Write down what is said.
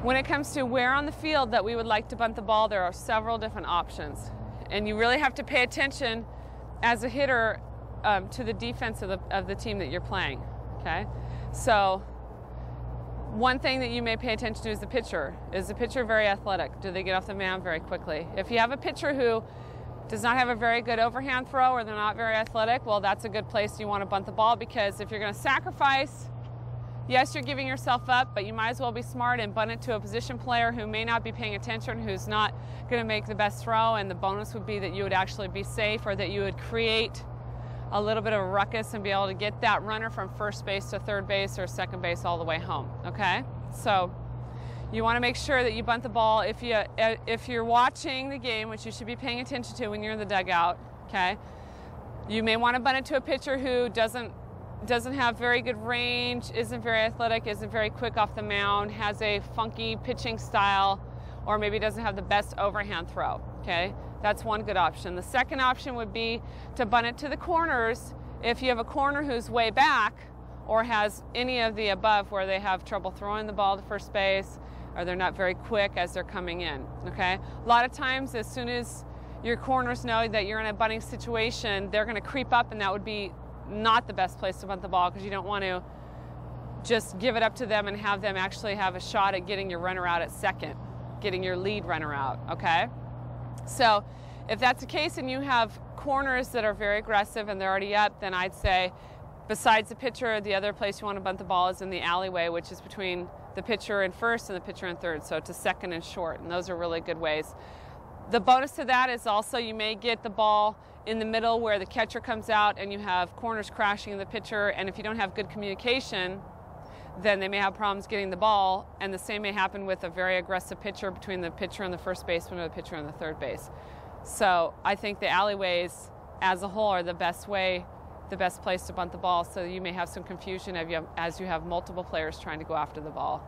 When it comes to where on the field that we would like to bunt the ball, there are several different options. And you really have to pay attention as a hitter to the defense of the team that you're playing, okay? So one thing that you may pay attention to is the pitcher. Is the pitcher very athletic? Do they get off the mound very quickly? If you have a pitcher who does not have a very good overhand throw, or they're not very athletic, well, that's a good place you want to bunt the ball, because if you're going to sacrifice, yes, you're giving yourself up, but you might as well be smart and bunt it to a position player who may not be paying attention, who's not going to make the best throw, and the bonus would be that you would actually be safe, or that you would create a little bit of a ruckus and be able to get that runner from first base to third base or second base all the way home, okay? So you want to make sure that you bunt the ball. If you're watching the game, which you should be paying attention to when you're in the dugout, okay, you may want to bunt it to a pitcher who doesn't have very good range, isn't very athletic, isn't very quick off the mound, has a funky pitching style, or maybe doesn't have the best overhand throw, okay? That's one good option. The second option would be to bunt it to the corners if you have a corner who's way back or has any of the above, where they have trouble throwing the ball to first base, or they're not very quick as they're coming in, okay? A lot of times, as soon as your corners know that you're in a bunting situation, they're going to creep up, and that would be not the best place to bunt the ball, because you don't want to just give it up to them and have them actually have a shot at getting your runner out at second, getting your lead runner out, okay? So if that's the case and you have corners that are very aggressive and they're already up, then I'd say, besides the pitcher, the other place you want to bunt the ball is in the alleyway, which is between the pitcher in first and the pitcher in third, so to second and short, and those are really good ways. The bonus to that is also you may get the ball in the middle where the catcher comes out and you have corners crashing the pitcher, and if you don't have good communication, then they may have problems getting the ball, and the same may happen with a very aggressive pitcher between the pitcher and the first baseman, or the pitcher and the third base. So I think the alleyways as a whole are the best place to bunt the ball, so you may have some confusion as you have multiple players trying to go after the ball.